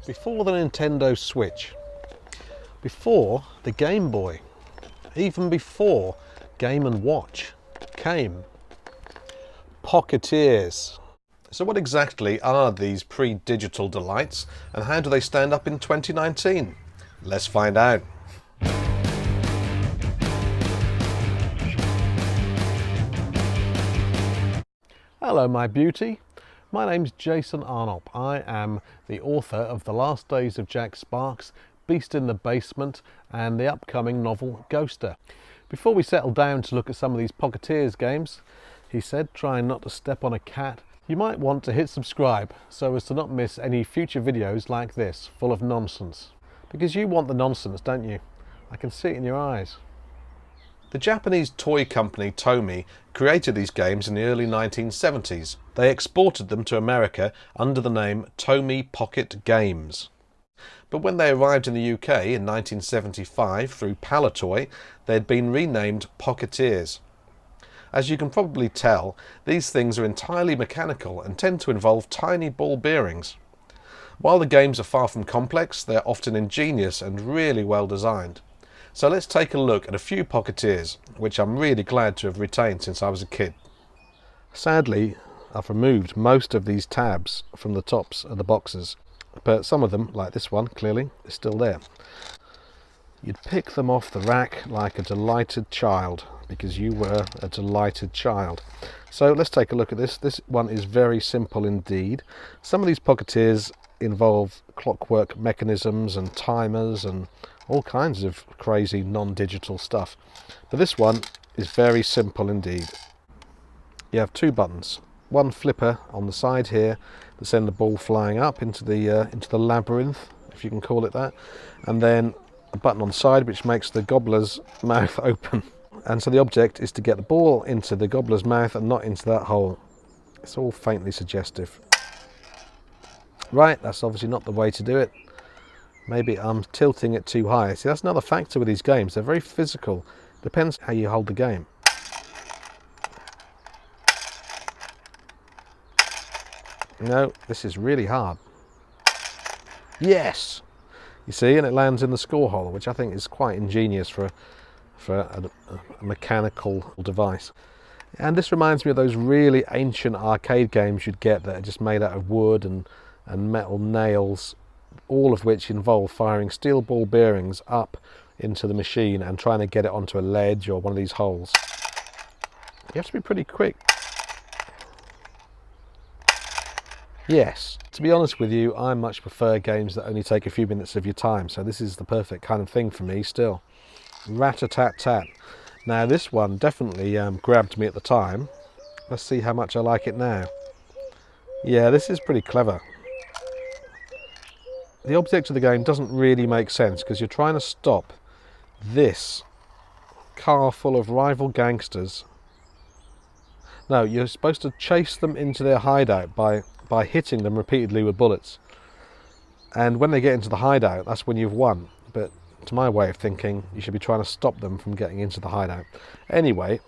Before the Nintendo Switch, before the Game Boy, even before Game & Watch came, Pocketeers. So what exactly are these pre-digital delights and how do they stand up in 2019? Let's find out. Hello my beauty, my name's Jason Arnott. I am the author of The Last Days of Jack Sparks, Beast in the Basement and the upcoming novel Gangster. Before we settle down to look at some of these Pocketeers games, he said, trying not to step on a cat, you might want to hit subscribe so as to not miss any future videos like this, full of nonsense. Because you want the nonsense, don't you? I can see it in your eyes. The Japanese toy company Tomy created these games in the early 1970s. They exported them to America under the name Tomy Pocket Games. But when they arrived in the UK in 1975 through Palatoy, they had been renamed Pocketeers. As you can probably tell, these things are entirely mechanical and tend to involve tiny ball bearings. While the games are far from complex, they're often ingenious and really well designed. So let's take a look at a few Pocketeers, which I'm really glad to have retained since I was a kid. Sadly, I've removed most of these tabs from the tops of the boxes, but some of them, like this one, clearly, is still there. You'd pick them off the rack like a delighted child, because you were a delighted child. So let's take a look at this. This one is very simple indeed. Some of these Pocketeers involve clockwork mechanisms and timers and all kinds of crazy non-digital stuff. But this one is very simple indeed. You have two buttons, one flipper on the side here to send the ball flying up into the labyrinth, if you can call it that, and then a button on the side which makes the gobbler's mouth open. And so the object is to get the ball into the gobbler's mouth and not into that hole. It's all faintly suggestive. Right, that's obviously not the way to do it. Maybe I'm tilting it too high. See, that's another factor with these games. They're very physical. Depends how you hold the game. No, this is really hard. Yes! You see, and it lands in the score hole, which I think is quite ingenious for a mechanical device. And this reminds me of those really ancient arcade games you'd get that are just made out of wood and metal nails, all of which involve firing steel ball bearings up into the machine and trying to get it onto a ledge or one of these holes. You have to be pretty quick. Yes, to be honest with you, I much prefer games that only take a few minutes of your time, so this is the perfect kind of thing for me still. Rat-a-tat-tat. Now this one definitely grabbed me at the time. Let's see how much I like it now. Yeah, this is pretty clever. The object of the game doesn't really make sense because you're trying to stop this car full of rival gangsters. No, you're supposed to chase them into their hideout by hitting them repeatedly with bullets. And when they get into the hideout, that's when you've won. But to my way of thinking, you should be trying to stop them from getting into the hideout. Anyway,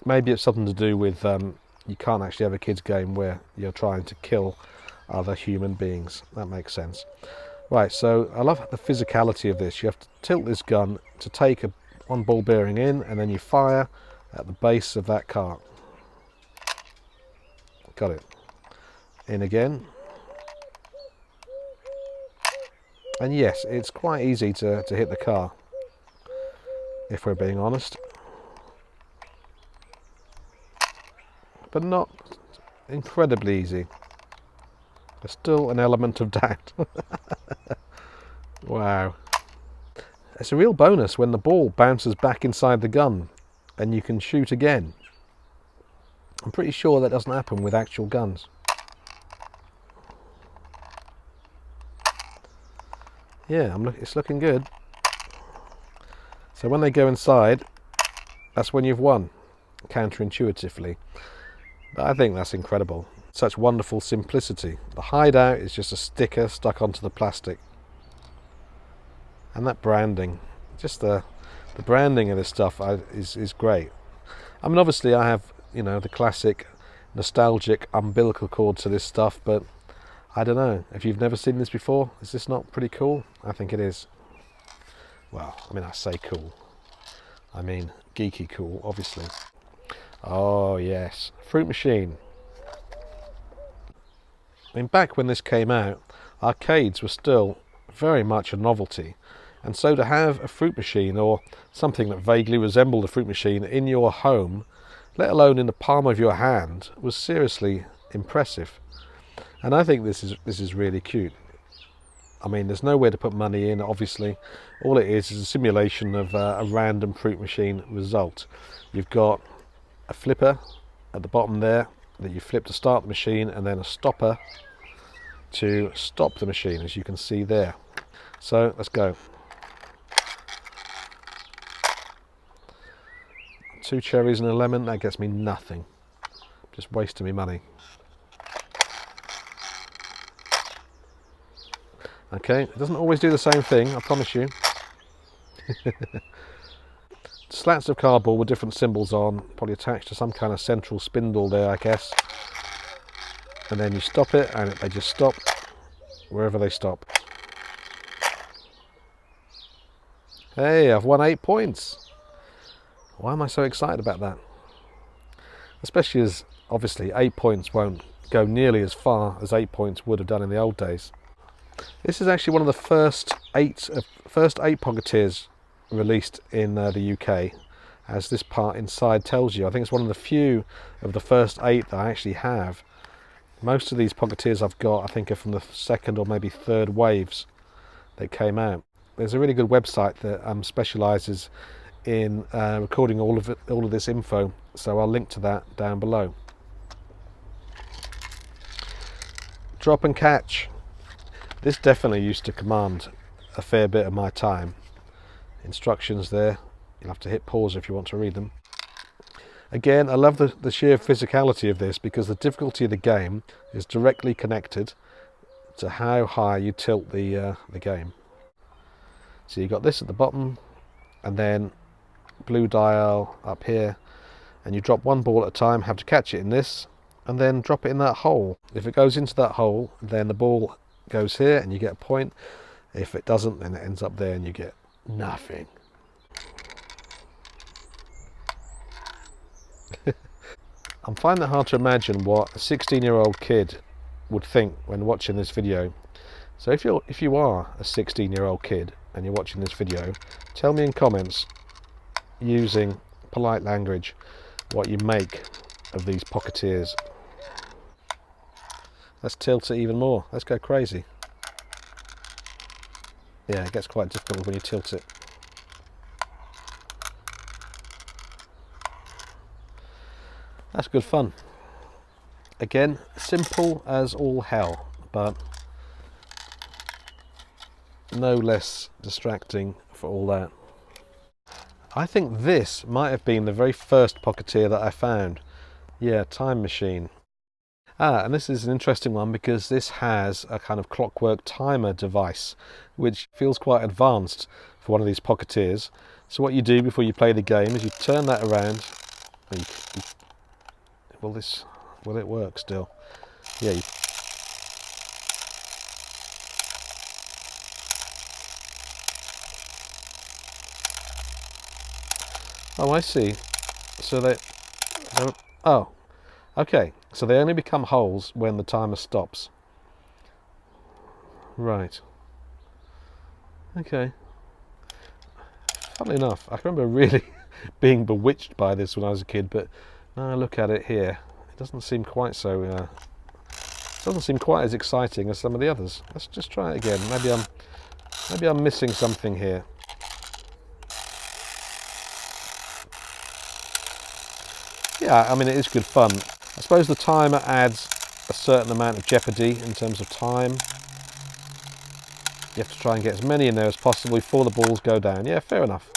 maybe it's something to do with you can't actually have a kids game where you're trying to kill other human beings. That makes sense. Right, so I love the physicality of this. You have to tilt this gun to take one ball bearing in, and then you fire at the base of that car. Got it. In again. And yes, it's quite easy to hit the car, if we're being honest. But not incredibly easy. There's still an element of doubt. Wow. It's a real bonus when the ball bounces back inside the gun and you can shoot again. I'm pretty sure that doesn't happen with actual guns. Yeah, it's looking good. So when they go inside, that's when you've won, counterintuitively. But I think that's incredible. Such wonderful simplicity. The hideout is just a sticker stuck onto the plastic. And that branding, just the branding of this stuff is great. I mean, obviously I have, you know, the classic nostalgic umbilical cord to this stuff, but I don't know, if you've never seen this before, is this not pretty cool? I think it is. Well, I mean, I say cool. I mean geeky cool, obviously. Oh yes, fruit machine. I mean, back when this came out, arcades were still very much a novelty. And so to have a fruit machine, or something that vaguely resembled a fruit machine, in your home, let alone in the palm of your hand, was seriously impressive. And I think this is really cute. I mean, there's nowhere to put money in, obviously. All it is a simulation of a random fruit machine result. You've got a flipper at the bottom there that you flip to start the machine, and then a stopper to stop the machine, as you can see there. So let's go. 2 cherries and a lemon, that gets me nothing. Just wasting me money. Okay, it doesn't always do the same thing, I promise you. Slats of cardboard with different symbols on, probably attached to some kind of central spindle there, I guess. And then you stop it, and they just stop wherever they stop. Hey, I've won 8 points. Why am I so excited about that? Especially as, obviously, 8 points won't go nearly as far as 8 points would have done in the old days. This is actually one of the first eight Pocketeers released in the UK, as this part inside tells you. I think it's one of the few of the first 8 that I actually have. Most of these Pocketeers I've got, I think, are from the 2nd or maybe 3rd waves that came out. There's a really good website that specialises in recording all of this info, so I'll link to that down below. Drop and catch. This definitely used to command a fair bit of my time. Instructions there. You'll have to hit pause if you want to read them. Again, I love the sheer physicality of this, because the difficulty of the game is directly connected to how high you tilt the game. So you've got this at the bottom, and then blue dial up here, and you drop one ball at a time, have to catch it in this, and then drop it in that hole. If it goes into that hole, then the ball goes here and you get a point. If it doesn't, then it ends up there and you get nothing. I'm finding it hard to imagine what a 16-year-old kid would think when watching this video. So if you are a 16-year-old kid and you're watching this video, tell me in comments, using polite language, what you make of these Pocketeers. Let's tilt it even more. Let's go crazy. Yeah, it gets quite difficult when you tilt it. That's good fun. Again, simple as all hell, but no less distracting for all that. I think this might have been the very first Pocketeer that I found. Yeah, time machine. And this is an interesting one, because this has a kind of clockwork timer device, which feels quite advanced for one of these Pocketeers. So what you do before you play the game is you turn that around. Will it work still? Yeah. Oh, I see. So oh, okay. So they only become holes when the timer stops. Right. Okay. Funnily enough, I can remember really being bewitched by this when I was a kid, but now I look at it here, it doesn't seem quite so. It doesn't seem quite as exciting as some of the others. Let's just try it again. Maybe I'm missing something here. Yeah, I mean, it is good fun. I suppose the timer adds a certain amount of jeopardy in terms of time. You have to try and get as many in there as possible before the balls go down. Yeah, fair enough.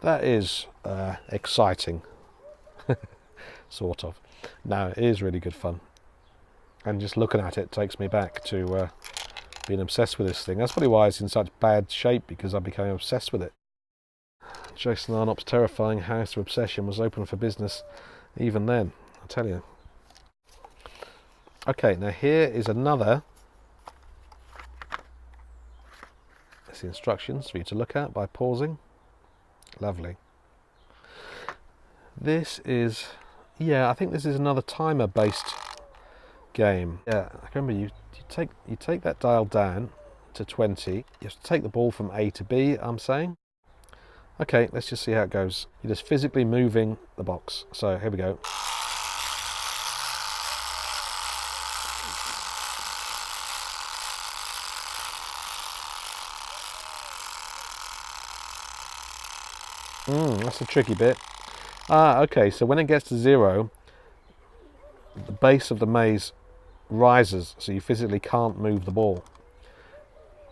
That is exciting. Sort of. No, it is really good fun. And just looking at it takes me back to being obsessed with this thing. That's probably why it's in such bad shape, because I became obsessed with it. Jason Arnopp's terrifying house of obsession was open for business even then, I tell you. Okay, now here is another. That's the instructions for you to look at by pausing. Lovely. This is, yeah, I think this is another timer based game. Yeah, I remember you take that dial down to 20. You have to take the ball from A to B, I'm saying. Okay, let's just see how it goes. You're just physically moving the box. So here we go. That's a tricky bit. Okay, so when it gets to 0, the base of the maze rises, so you physically can't move the ball.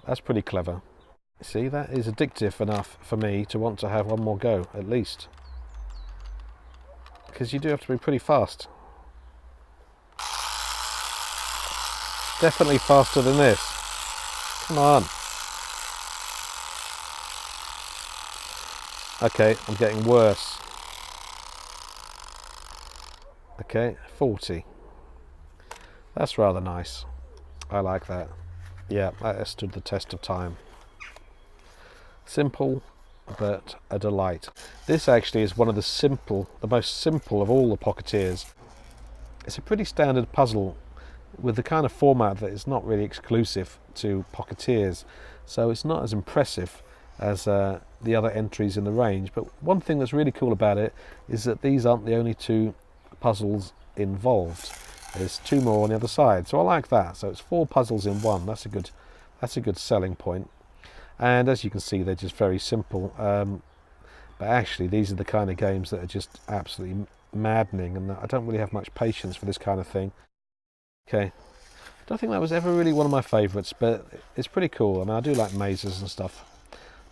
That's pretty clever. See, that is addictive enough for me to want to have one more go, at least. Because you do have to be pretty fast. Definitely faster than this. Come on. Okay, I'm getting worse. Okay, 40. That's rather nice. I like that. Yeah, that has stood the test of time. Simple, but a delight. This actually is one of the most simple of all the Pocketeers. It's a pretty standard puzzle with the kind of format that is not really exclusive to Pocketeers, so it's not as impressive as the other entries in the range. But one thing that's really cool about it is that these aren't the only 2 puzzles involved. There's 2 more on the other side, so I like that. So it's 4 puzzles in one. That's a good selling point. And as you can see, they're just very simple. But actually, these are the kind of games that are just absolutely maddening, and I don't really have much patience for this kind of thing. Okay, I don't think that was ever really one of my favourites, but it's pretty cool. I mean, I do like mazes and stuff,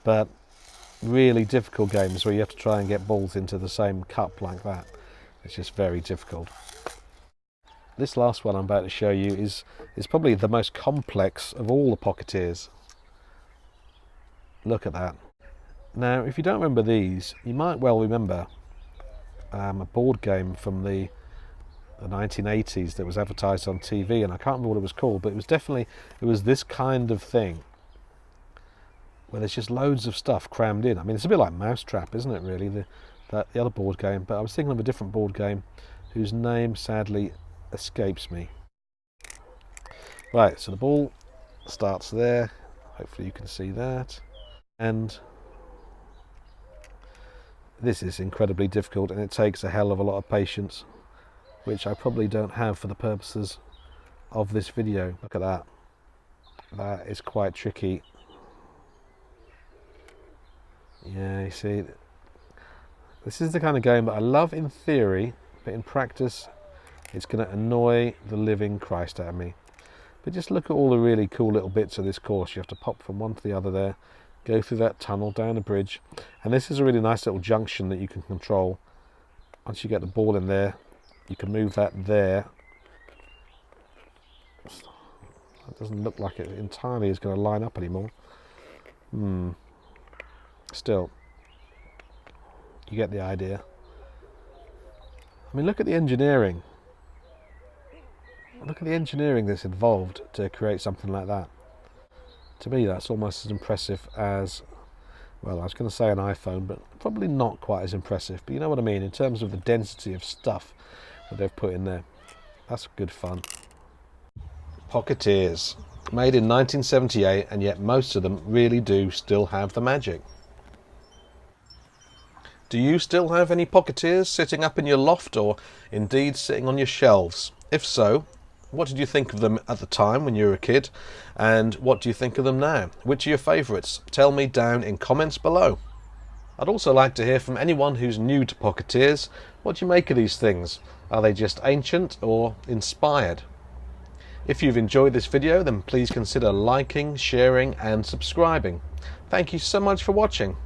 but really difficult games where you have to try and get balls into the same cup like that, it's just very difficult. This last one I'm about to show you is probably the most complex of all the Pocketeers. Look at that. Now, if you don't remember these, you might well remember a board game from the 1980s that was advertised on TV, and I can't remember what it was called, but it was this kind of thing where there's just loads of stuff crammed in. I mean, it's a bit like Mousetrap, isn't it, really, the other board game? But I was thinking of a different board game whose name sadly escapes me. Right, so the ball starts there. Hopefully you can see that. And this is incredibly difficult, and it takes a hell of a lot of patience, which I probably don't have for the purposes of this video. Look at that. That is quite tricky. Yeah, you see, this is the kind of game that I love in theory, but in practice it's going to annoy the living Christ out of me. But just look at all the really cool little bits of this course. You have to pop from one to the other there, go through that tunnel, down a bridge, and this is a really nice little junction that you can control. Once you get the ball in there, you can move that there. It doesn't look like it entirely is going to line up anymore. Still, you get the idea. I mean, look at the engineering. Look at the engineering that's involved to create something like that. To me, that's almost as impressive as, well, I was going to say an iPhone, but probably not quite as impressive. But you know what I mean, in terms of the density of stuff that they've put in there. That's good fun. Pocketeers, made in 1978, and yet most of them really do still have the magic. Do you still have any Pocketeers sitting up in your loft, or indeed sitting on your shelves? If so, what did you think of them at the time when you were a kid, and what do you think of them now? Which are your favourites? Tell me down in comments below. I'd also like to hear from anyone who's new to Pocketeers. What do you make of these things? Are they just ancient or inspired? If you've enjoyed this video, then please consider liking, sharing and subscribing. Thank you so much for watching.